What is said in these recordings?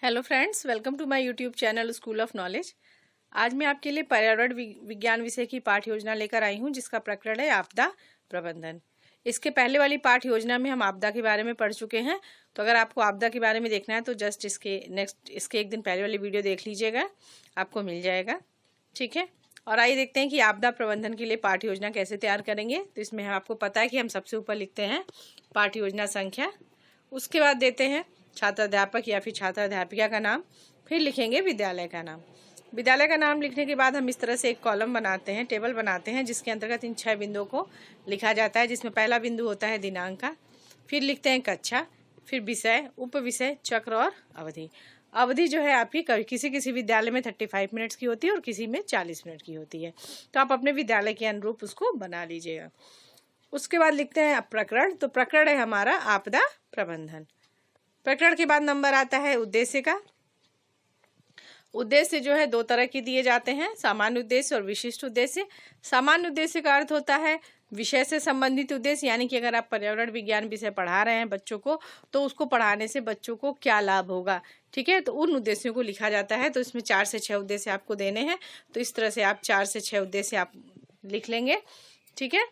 Hello friends, welcome to my YouTube channel school of knowledge. आज मैं आपके लिए पर्यावरण विज्ञान विषय की पाठ योजना लेकर आई हूं, जिसका प्रकरण है आपदा प्रबंधन। इसके पहले वाली पाठ योजना में हम आपदा के बारे में पढ़ चुके हैं। तो अगर आपको आपदा के बारे में देखना है तो जस्ट इसके एक दिन पहले वाली वीडियो देख लीजिएगा, आपको मिल जाएगा। ठीक है, और आइए देखते हैं कि आपदा प्रबंधन के लिए पाठ योजना कैसे तैयार करेंगे। तो इसमें आपको पता है कि हम सबसे ऊपर लिखते हैं पाठ योजना संख्या, उसके बाद देते हैं छात्र अध्यापक या फिर छात्र अध्यापिका का नाम, फिर लिखेंगे विद्यालय का नाम। विद्यालय का नाम लिखने के बाद हम इस तरह से एक कॉलम बनाते हैं, टेबल बनाते हैं, जिसके अंतर्गत इन 6 बिंदुओं को लिखा जाता है, जिसमें पहला बिंदु होता है दिनांक का, फिर लिखते हैं कक्षा, फिर विषय, उप विषय, चक्र और अवधि। अवधि जो है आपकी किसी किसी विद्यालय में 35 मिनट्स की होती है और किसी में 40 मिनट की होती है। तो आप अपने विद्यालय के अनुरूप उसको बना लीजिएगा। उसके बाद लिखते हैं प्रकरण। तो प्रकरण है हमारा आपदा प्रबंधन। प्रकरण के बाद नंबर आता है उद्देश्य का। उद्देश्य जो है 2 तरह के दिए जाते हैं, सामान्य उद्देश्य और विशिष्ट उद्देश्य। सामान्य उद्देश्य का अर्थ होता है विषय से संबंधित उद्देश्य, यानी कि अगर आप पर्यावरण विज्ञान विषय पढ़ा रहे हैं बच्चों को, तो उसको पढ़ाने से बच्चों को क्या लाभ होगा। ठीक है, तो उन उद्देश्यों को लिखा जाता है। तो इसमें 4 से 6 उद्देश्य आपको देने हैं, तो इस तरह से आप 4 से 6 उद्देश्य आप लिख लेंगे। ठीक है,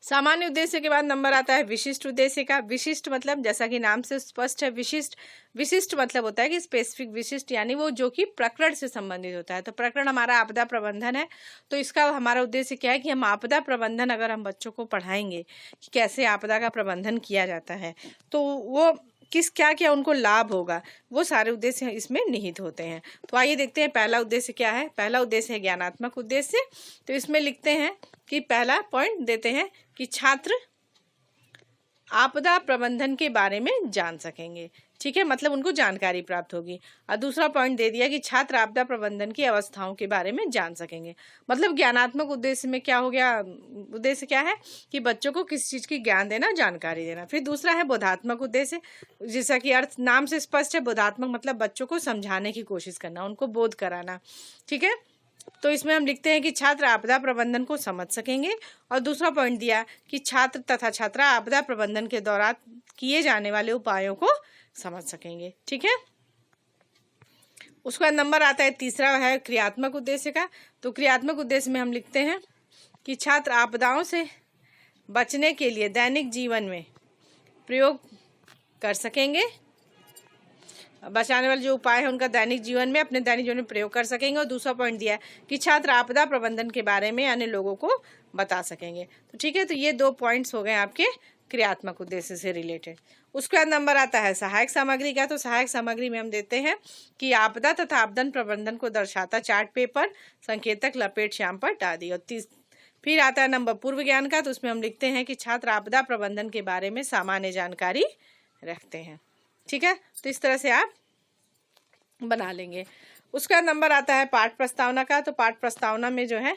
सामान्य उद्देश्य के बाद नंबर आता है विशिष्ट उद्देश्य का। विशिष्ट मतलब जैसा कि नाम से स्पष्ट है, विशिष्ट मतलब होता है कि स्पेसिफिक, विशिष्ट यानी वो जो कि प्रकरण से संबंधित होता है। तो प्रकरण हमारा आपदा प्रबंधन है, तो इसका हमारा उद्देश्य क्या है कि हम आपदा प्रबंधन अगर हम बच्चों को पढ़ाएंगे कि कैसे आपदा का प्रबंधन किया जाता है, तो वो क्या क्या उनको लाभ होगा, वो सारे उद्देश्य इसमें निहित होते हैं। तो आइए देखते हैं पहला उद्देश्य क्या है। पहला उद्देश्य है ज्ञानात्मक उद्देश्य। तो इसमें लिखते हैं कि पहला पॉइंट देते हैं कि छात्र आपदा प्रबंधन के बारे में जान सकेंगे। ठीक है, मतलब उनको जानकारी प्राप्त होगी। और दूसरा पॉइंट दे दिया कि छात्र आपदा प्रबंधन की अवस्थाओं के बारे में जान सकेंगे। मतलब ज्ञानात्मक उद्देश्य में क्या हो गया, उद्देश्य क्या है कि बच्चों को किसी चीज की ज्ञान देना, जानकारी देना। फिर दूसरा है बोधात्मक उद्देश्य, जैसा कि अर्थ नाम से स्पष्ट है। बोधात्मक मतलब बच्चों को समझाने की कोशिश करना, उनको बोध कराना। ठीक है, तो इसमें हम लिखते हैं कि छात्र आपदा प्रबंधन को समझ सकेंगे। और दूसरा पॉइंट दिया कि छात्र तथा छात्रा आपदा प्रबंधन के दौरान किए जाने वाले उपायों को समझ सकेंगे। ठीक है, उसका नंबर आता है तीसरा है क्रियात्मक उद्देश्य का। तो क्रियात्मक उद्देश्य में हम लिखते हैं कि छात्र आपदाओं से बचने के लिए दैनिक जीवन में प्रयोग कर सकेंगे, बचाने वाले जो उपाय है उनका दैनिक जीवन में, अपने दैनिक जीवन में प्रयोग कर सकेंगे। और दूसरा पॉइंट दिया है कि छात्र आपदा प्रबंधन के बारे में अन्य लोगों को बता सकेंगे। तो ठीक है, तो ये 2 पॉइंट्स हो गए आपके क्रियात्मक उद्देश्य से रिलेटेड। उसके बाद नंबर आता है सहायक सामग्री का। तो सहायक सामग्री में हम देते हैं कि आपदा तथा आपदन प्रबंधन को दर्शाता चार्ट पेपर, संकेतक, लपेट, श्यामपट्ट आदि। और फिर आता है नंबर पूर्व ज्ञान का। तो उसमें हम लिखते हैं कि छात्र आपदा प्रबंधन के बारे में सामान्य जानकारी रखते हैं। ठीक है, तो इस तरह से आप बना लेंगे। उसका नंबर आता है पाठ प्रस्तावना का। तो पाठ प्रस्तावना में जो है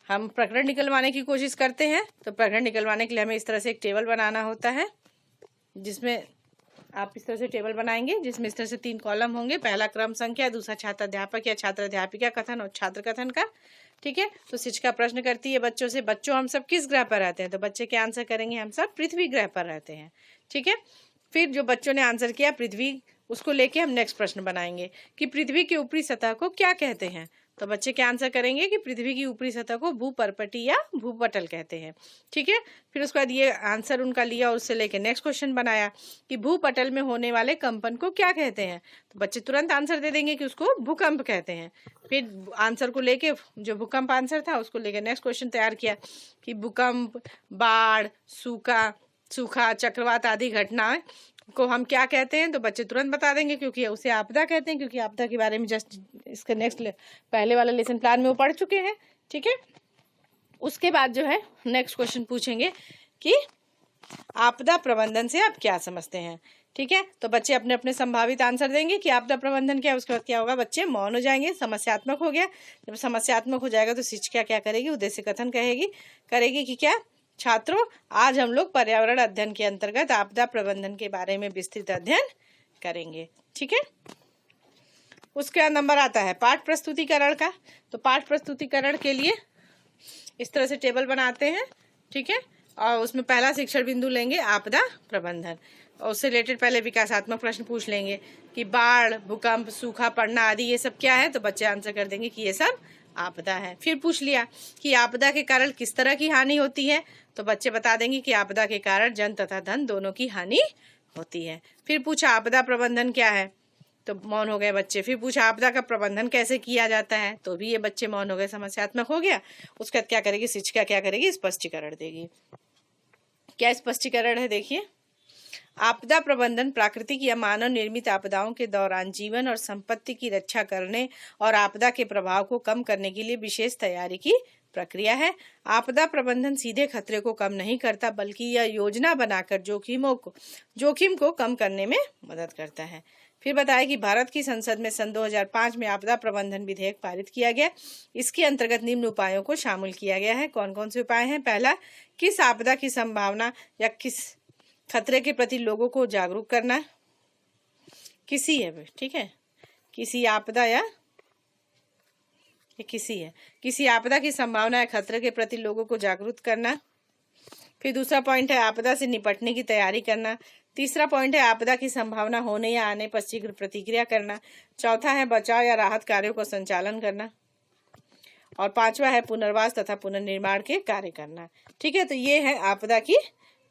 हम प्रकरण निकलवाने की कोशिश करते हैं। तो प्रकरण निकलवाने के लिए हमें इस तरह से एक टेबल बनाना होता है, जिसमें आप इस तरह से टेबल बनाएंगे, जिसमें इस तरह से 3 कॉलम होंगे। पहला क्रम संख्या, दूसरा छात्र अध्यापक या छात्र अध्यापिका कथन और छात्र कथन का। ठीक है, तो शिक्षिका प्रश्न करती है बच्चों से, बच्चों हम सब किस ग्रह पर रहते हैं। तो बच्चे क्या आंसर करेंगे, हम सब पृथ्वी ग्रह पर रहते हैं। ठीक है, फिर जो बच्चों ने आंसर किया पृथ्वी, उसको लेके हम नेक्स्ट प्रश्न बनाएंगे कि पृथ्वी की ऊपरी सतह को क्या कहते हैं। तो बच्चे क्या आंसर करेंगे कि पृथ्वी की ऊपरी सतह को भूपर्पटी या भूपटल कहते हैं। ठीक है, फिर उसके बाद ये आंसर उनका लिया और उससे लेके नेक्स्ट क्वेश्चन बनाया कि भूपटल में होने वाले कंपन को क्या कहते हैं। तो बच्चे तुरंत आंसर दे देंगे कि उसको भूकंप कहते हैं। फिर आंसर को लेके, जो भूकंप आंसर था उसको लेके नेक्स्ट क्वेश्चन तैयार किया कि भूकंप, बाढ़, सूखा, चक्रवात आदि घटनाएं को हम क्या कहते हैं। तो बच्चे तुरंत बता देंगे, क्योंकि उसे आपदा कहते हैं, क्योंकि आपदा के बारे में जस्ट इसके नेक्स्ट पहले वाले लेसन प्लान में वो पढ़ चुके हैं। ठीक है, उसके बाद जो है नेक्स्ट क्वेश्चन पूछेंगे कि आपदा प्रबंधन से आप क्या समझते हैं। ठीक है, तो बच्चे अपने अपने संभावित आंसर देंगे कि आपदा प्रबंधन क्या है। उसके बाद क्या होगा, बच्चे मौन हो जाएंगे। समस्यात्मक हो गया, जब समस्यात्मक हो जाएगा तो शिक्षिका क्या करेगी, उद्देश्य कथन करेगी कि क्या छात्रों, आज हम लोग पर्यावरण अध्ययन के अंतर्गत आपदा प्रबंधन के बारे में विस्तृत अध्ययन करेंगे। ठीक है, उसके बाद नंबर आता है पाठ प्रस्तुतिकरण का। तो पाठ प्रस्तुतिकरण के लिए इस तरह से टेबल बनाते हैं। ठीक है, और उसमें पहला शिक्षण बिंदु लेंगे आपदा प्रबंधन। और उससे रिलेटेड पहले विकासात्मक प्रश्न पूछ लेंगे कि बाढ़, भूकंप, सूखा पड़ना आदि ये सब क्या है, तो बच्चे आंसर कर देंगे कि ये सब आपदा है। फिर पूछ लिया कि आपदा के कारण किस तरह की हानि होती है, तो बच्चे बता देंगे कि आपदा के कारण जन तथा धन दोनों की हानि होती है। फिर पूछा आपदा प्रबंधन क्या है, तो मौन हो गए बच्चे। फिर पूछा आपदा का प्रबंधन कैसे किया जाता है, तो भी ये बच्चे मौन हो गए, समस्यात्मक हो गया। उसके बाद क्या करेगी शिक्षिका, क्या करेगी, स्पष्टीकरण देगी। क्या स्पष्टीकरण है देखिए। आपदा प्रबंधन प्राकृतिक या मानव निर्मित आपदाओं के दौरान जीवन और संपत्ति की रक्षा करने और आपदा के प्रभाव को कम करने के लिए विशेष तैयारी की प्रक्रिया है। आपदा प्रबंधन सीधे खतरे को कम नहीं करता, बल्कि यह योजना बनाकर जोखिम को कम करने में मदद करता है। फिर बताया कि भारत की संसद में सन 2005 में आपदा प्रबंधन विधेयक पारित किया गया। इसके अंतर्गत निम्न उपायों को शामिल किया गया है। कौन कौन से उपाय हैं? पहला, किस आपदा की संभावना या किस खतरे के प्रति लोगों को जागरूक करना। किसी है, ठीक है, किसी आपदा या किसी आपदा की संभावना या खतरे के प्रति लोगों को जागरूक करना। फिर दूसरा पॉइंट है आपदा से निपटने की तैयारी करना। तीसरा पॉइंट है आपदा की संभावना होने या आने पर शीघ्र प्रतिक्रिया करना। चौथा है बचाव या राहत कार्यों को संचालन करना। और पांचवा है पुनर्वास तथा पुनर्निर्माण के कार्य करना। ठीक है, तो ये है आपदा की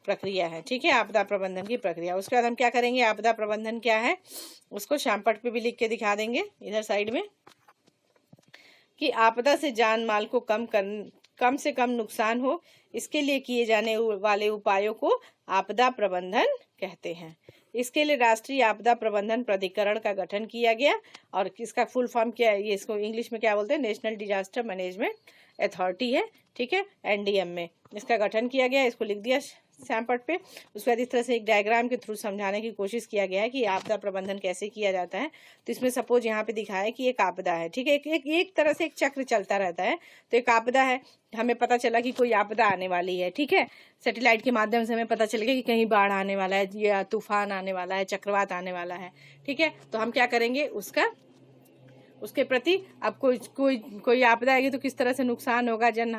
प्रक्रिया है। ठीक है, आपदा प्रबंधन की प्रक्रिया। उसके बाद हम क्या करेंगे, आपदा प्रबंधन क्या है उसको श्यामपट्ट पे भी लिख के दिखा देंगे इधर साइड में, कि आपदा से जान माल को कम से कम नुकसान हो, इसके लिए किए जाने वाले उपायों को आपदा प्रबंधन कहते हैं। इसके लिए राष्ट्रीय आपदा प्रबंधन प्राधिकरण का गठन किया गया, और इसका फुल फॉर्म क्या है, ये इसको इंग्लिश में क्या बोलते हैं, नेशनल डिजास्टर मैनेजमेंट अथॉरिटी है। ठीक है, एनडीएम में इसका गठन किया गया, इसको लिख दिया श्यामपट्ट पे। उसके बाद इस तरह से एक डायग्राम के थ्रू समझाने की कोशिश किया गया है कि आपदा प्रबंधन कैसे किया जाता है। तो इसमें सपोज यहाँ पे दिखाया है कि एक आपदा है, ठीक है, एक तरह से एक चक्र चलता रहता है। तो एक आपदा है, हमें पता चला कि कोई आपदा आने वाली है, ठीक है, सैटेलाइट के माध्यम से हमें पता चल गया कि कहीं बाढ़ आने वाला है या तूफान आने वाला है, चक्रवात आने वाला है। ठीक है, तो हम क्या करेंगे, उसके प्रति अब कोई आपदा आएगी तो किस तरह से नुकसान होगा, जन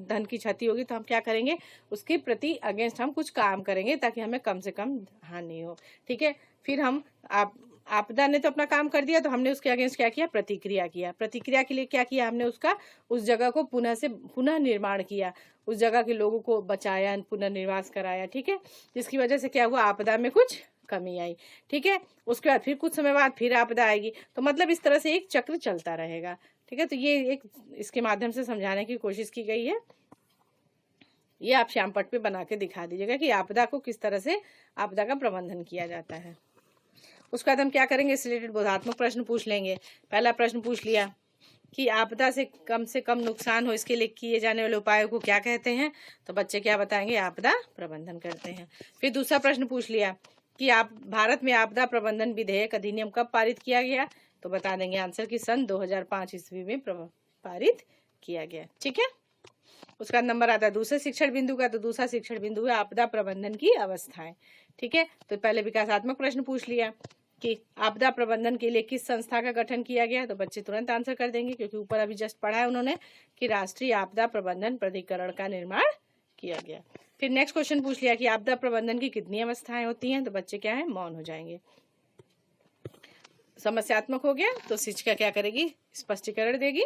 धन की क्षति होगी, तो हम क्या करेंगे, उसके प्रति अगेंस्ट हम कुछ काम करेंगे ताकि हमें कम से कम हानि हो। ठीक है, फिर हम आपदा ने तो अपना काम कर दिया, तो हमने उसके अगेंस्ट क्या किया, प्रतिक्रिया किया। प्रतिक्रिया के लिए क्या किया हमने, उस जगह को पुनः निर्माण किया, उस जगह के लोगों को बचाया, पुनर्निर्वास कराया। ठीक है, जिसकी वजह से क्या हुआ, आपदा में कुछ कमी आई। ठीक है, उसके बाद फिर कुछ समय बाद फिर आपदा आएगी, तो मतलब इस तरह से एक चक्र चलता रहेगा। ठीक है, तो ये एक इसके माध्यम से समझाने की कोशिश की गई है। ये आप श्यामपट्ट पे बना के दिखा दीजिएगा कि आपदा को किस तरह से आपदा का प्रबंधन किया जाता है। उसके बाद हम क्या करेंगे, इससे रिलेटेड बोधात्मक प्रश्न पूछ लेंगे। पहला प्रश्न पूछ लिया कि आपदा से कम नुकसान हो, इसके लिए किए जाने वाले उपायों को क्या कहते हैं, तो बच्चे क्या बताएंगे, आपदा प्रबंधन करते हैं। फिर दूसरा प्रश्न पूछ लिया कि भारत में आपदा प्रबंधन विधेयक अधिनियम कब पारित किया गया, तो बता देंगे आंसर कि सन 2005 ईस्वी में पारित किया गया। ठीक है, उसका नंबर आता है दूसरे शिक्षण बिंदु का। तो दूसरा शिक्षण बिंदु है आपदा प्रबंधन की अवस्थाएं। ठीक है, तो पहले विकासात्मक प्रश्न पूछ लिया कि आपदा प्रबंधन के लिए किस संस्था का गठन किया गया, तो बच्चे तुरंत आंसर कर देंगे क्योंकि ऊपर अभी जस्ट पढ़ा है उन्होंने कि राष्ट्रीय आपदा प्रबंधन प्राधिकरण का निर्माण किया गया। फिर नेक्स्ट क्वेश्चन पूछ लिया कि आपदा प्रबंधन की कितनी अवस्थाएं होती हैं, तो बच्चे क्या है, मौन हो जाएंगे। समस्यात्मक हो गया, तो शिक्षिका क्या करेगी, स्पष्टीकरण देगी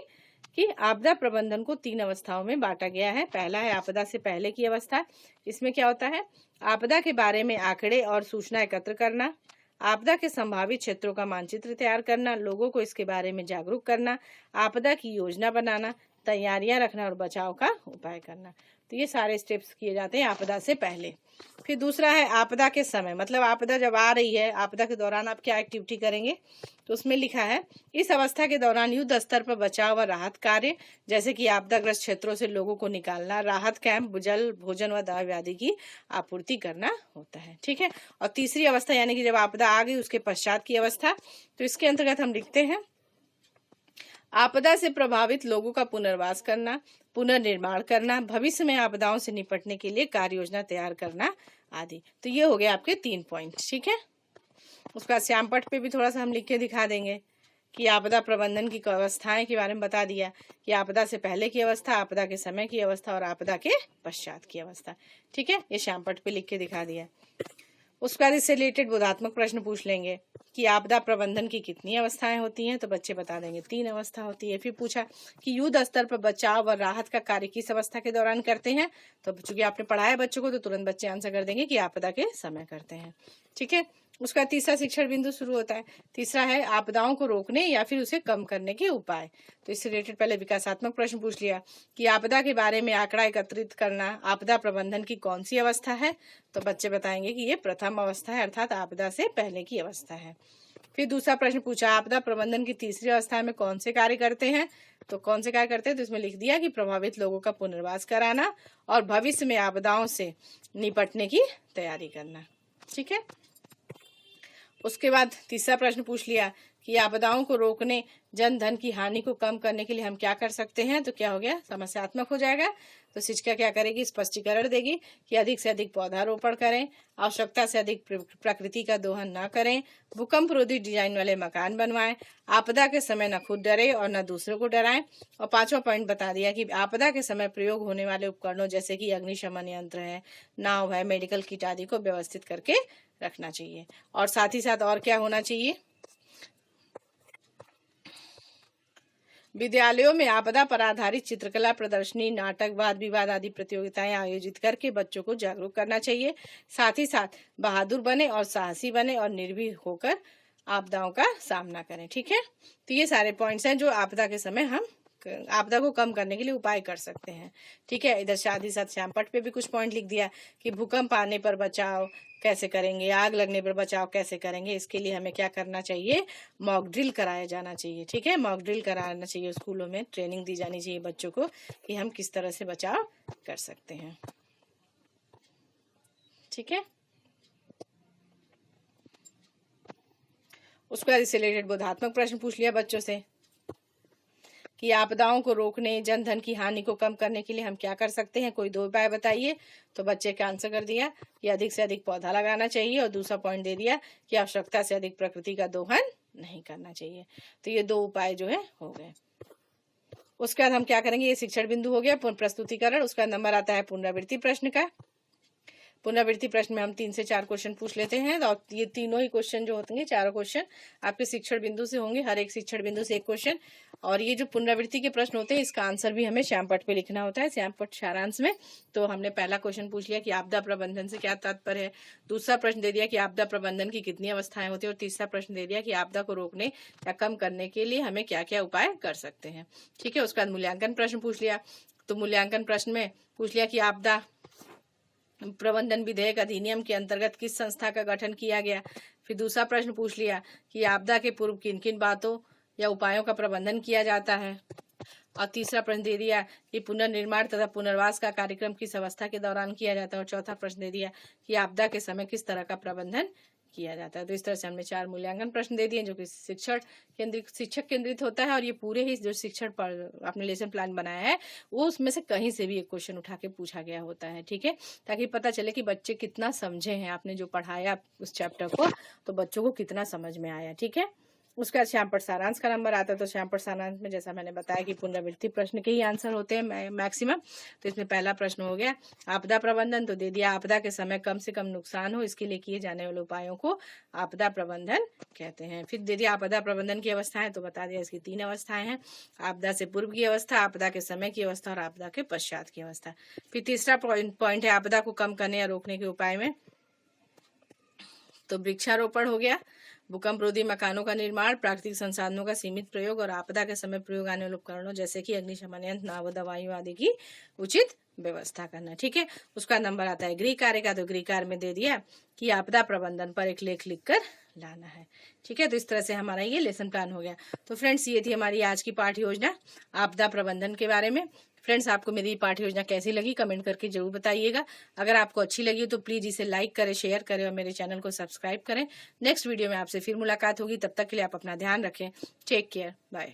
कि आपदा प्रबंधन को 3 अवस्थाओं में बांटा गया है। पहला है आपदा से पहले की अवस्था। इसमें क्या होता है, आपदा के बारे में आंकड़े और सूचना एकत्र करना, आपदा के संभावित क्षेत्रों का मानचित्र तैयार करना, लोगों को इसके बारे में जागरूक करना, आपदा की योजना बनाना, तैयारियां रखना और बचाव का उपाय करना। तो ये सारे स्टेप्स किए जाते हैं आपदा से पहले। फिर दूसरा है आपदा के समय, मतलब आपदा जब आ रही है, आपदा के दौरान आप क्या एक्टिविटी करेंगे, तो उसमें लिखा है इस अवस्था के दौरान युद्ध स्तर पर बचाव व राहत कार्य, जैसे कि आपदाग्रस्त क्षेत्रों से लोगों को निकालना, राहत कैंप, जल, भोजन व दवा आदि की आपूर्ति करना होता है। ठीक है, और तीसरी अवस्था यानी कि जब आपदा आ गई उसके पश्चात की अवस्था, तो इसके अंतर्गत हम लिखते हैं आपदा से प्रभावित लोगों का पुनर्वास करना, पुनर्निर्माण करना, भविष्य में आपदाओं से निपटने के लिए कार्य योजना तैयार करना आदि। तो ये हो गए आपके 3 पॉइंट। ठीक है, उसका श्यामपट्ट पे भी थोड़ा सा हम लिख के दिखा देंगे कि आपदा प्रबंधन की अवस्थाएं के बारे में बता दिया कि आपदा से पहले की अवस्था, आपदा के समय की अवस्था और आपदा के पश्चात की अवस्था। ठीक है, ये श्यामपट्ट पे लिख के दिखा दिया। उसके बाद इससे रिलेटेड बोधात्मक प्रश्न पूछ लेंगे कि आपदा प्रबंधन की कितनी अवस्थाएं होती हैं, तो बच्चे बता देंगे 3 अवस्था होती है। फिर पूछा कि युद्ध स्तर पर बचाव व राहत का कार्य किस अवस्था के दौरान करते हैं, तो चूंकि आपने पढ़ाया बच्चों को तो तुरंत बच्चे आंसर कर देंगे कि आपदा के समय करते हैं। ठीक है, उसका तीसरा शिक्षण बिंदु शुरू होता है। तीसरा है आपदाओं को रोकने या फिर उसे कम करने के उपाय। तो इससे रिलेटेड पहले विकासात्मक प्रश्न पूछ लिया कि आपदा के बारे में आंकड़ा एकत्रित करना आपदा प्रबंधन की कौन सी अवस्था है, तो बच्चे बताएंगे कि ये प्रथम अवस्था है, अर्थात आपदा से पहले की अवस्था है। फिर दूसरा प्रश्न पूछा आपदा प्रबंधन की तीसरी अवस्था में कौन से कार्य करते हैं, तो कौन से कार्य करते हैं, तो इसमें लिख दिया कि प्रभावित लोगों का पुनर्वास कराना और भविष्य में आपदाओं से निपटने की तैयारी करना। ठीक है, उसके बाद तीसरा प्रश्न पूछ लिया कि आपदाओं को रोकने, जन धन की हानि को कम करने के लिए हम क्या कर सकते हैं, तो क्या हो गया, समस्यात्मक हो जाएगा। तो शिक्षिका क्या करेगी, स्पष्टीकरण देगी कि अधिक से अधिक पौधारोपण करें, आवश्यकता से अधिक प्रकृति का दोहन न करें, भूकंप रोधी डिजाइन वाले मकान बनवाएं, आपदा के समय न खुद डरे और न दूसरों को डराएं। और 5वां पॉइंट बता दिया कि आपदा के समय प्रयोग होने वाले उपकरणों जैसे कि अग्निशमन यंत्र है, नाव है, मेडिकल किट आदि को व्यवस्थित करके रखना चाहिए। और साथ ही साथ और क्या होना चाहिए, विद्यालयों में आपदा पर आधारित चित्रकला प्रदर्शनी, नाटक, वाद विवाद आदि प्रतियोगिताएं आयोजित करके बच्चों को जागरूक करना चाहिए। साथ ही साथ बहादुर बने और साहसी बने और निर्भीक होकर आपदाओं का सामना करें। ठीक है, तो ये सारे पॉइंट्स हैं जो आपदा के समय हम आपदा को कम करने के लिए उपाय कर सकते हैं। ठीक है, इधर साथ ही साथ श्यामपट्ट पे भी कुछ पॉइंट लिख दिया कि भूकंप आने पर बचाव कैसे करेंगे, आग लगने पर बचाव कैसे करेंगे, इसके लिए हमें क्या करना चाहिए, मॉक ड्रिल कराया जाना चाहिए। ठीक है, मॉक ड्रिल कराना चाहिए, स्कूलों में ट्रेनिंग दी जानी चाहिए बच्चों को कि हम किस तरह से बचाव कर सकते हैं। ठीक है, उसके बाद इससे रिलेटेड बोधात्मक प्रश्न पूछ लिया बच्चों से कि आपदाओं को रोकने, जन धन की हानि को कम करने के लिए हम क्या कर सकते हैं, कोई 2 उपाय बताइए। तो बच्चे का आंसर कर दिया कि अधिक से अधिक पौधा लगाना चाहिए, और दूसरा पॉइंट दे दिया कि आवश्यकता से अधिक प्रकृति का दोहन नहीं करना चाहिए। तो ये 2 उपाय जो है हो गए। उसके बाद हम क्या करेंगे, ये शिक्षण बिंदु हो गया, प्रस्तुतिकरण। उसका नंबर आता है पुनरावृत्ति प्रश्न का। पुनरावृत्ति प्रश्न में हम 3 से 4 क्वेश्चन पूछ लेते हैं, और ये तीनों ही क्वेश्चन जो होंगे, चारों क्वेश्चन आपके शिक्षण बिंदु से होंगे, हर एक शिक्षण बिंदु से 1 क्वेश्चन। और ये जो पुनरावृत्ति के प्रश्न होते हैं, इसका आंसर भी हमें श्यामपट्ट पे लिखना होता है, श्यामपट्ट सारांश में। तो हमने पहला क्वेश्चन पूछ लिया कि आपदा प्रबंधन से क्या तात्पर्य है, दूसरा प्रश्न दे दिया कि आपदा प्रबंधन की कितनी अवस्थाएं होती है, और तीसरा प्रश्न दे दिया कि आपदा को रोकने या कम करने के लिए हमें क्या क्या उपाय कर सकते हैं। ठीक है, उसके बाद मूल्यांकन प्रश्न पूछ लिया। तो मूल्यांकन प्रश्न में पूछ लिया कि आपदा प्रबंधन विधेयक अधिनियम के अंतर्गत किस संस्था का गठन किया गया। फिर दूसरा प्रश्न पूछ लिया कि आपदा के पूर्व किन किन बातों या उपायों का प्रबंधन किया जाता है। और तीसरा प्रश्न दे दिया कि पुनर्निर्माण तथा पुनर्वास का कार्यक्रम किस अवस्था के दौरान किया जाता है। और चौथा प्रश्न दे दिया कि आपदा के समय किस तरह का प्रबंधन किया जाता है। तो इस तरह से हमने 4 मूल्यांकन प्रश्न दे दिए जो कि शिक्षक केंद्रित होता है, और ये पूरे ही जो शिक्षण पर आपने लेसन प्लान बनाया है वो उसमें से कहीं से भी एक क्वेश्चन उठा के पूछा गया होता है। ठीक है, ताकि पता चले कि बच्चे कितना समझे हैं, आपने जो पढ़ाया उस चैप्टर को तो बच्चों को कितना समझ में आया। ठीक है, उसका श्यामपट्ट सारांश का नंबर आता है। तो श्यामपट्ट सारांश में जैसा मैंने बताया कि पुनरावृत्ति प्रश्न के ही आंसर होते हैं मैक्सिमम। तो इसमें पहला प्रश्न हो गया आपदा प्रबंधन, तो दे दिया आपदा के समय कम से कम नुकसान हो इसके लिए किए जाने वाले उपायों को आपदा प्रबंधन कहते हैं। फिर दे दिया आपदा प्रबंधन की अवस्थाएं, तो बता दिया इसकी 3 अवस्थाएं हैं, आपदा से पूर्व की अवस्था, आपदा के समय की अवस्था और आपदा के पश्चात की अवस्था। फिर तीसरा पॉइंट है आपदा को कम करने या रोकने के उपाय में, तो वृक्षारोपण हो गया, भूकंप रोधी मकानों का निर्माण, प्राकृतिक संसाधनों का सीमित प्रयोग और आपदा के समय प्रयोग आने वाले उपकरणों जैसे कि अग्निशमन यंत्र, नाव, दवाइयों आदि की उचित व्यवस्था करना। ठीक है, उसका नंबर आता है गृह कार्य का। तो गृह कार्य में दे दिया कि आपदा प्रबंधन पर एक लेख लिखकर लाना है। ठीक है, तो इस तरह से हमारा ये लेसन प्लान हो गया। तो फ्रेंड्स, ये थी हमारी आज की पाठ्य योजना आपदा प्रबंधन के बारे में। फ्रेंड्स, आपको मेरी पाठ्य योजना कैसी लगी कमेंट करके जरूर बताइएगा। अगर आपको अच्छी लगी तो प्लीज इसे लाइक करें, शेयर करें और मेरे चैनल को सब्सक्राइब करें। नेक्स्ट वीडियो में आपसे फिर मुलाकात होगी, तब तक के लिए आप अपना ध्यान रखें। Take care, bye.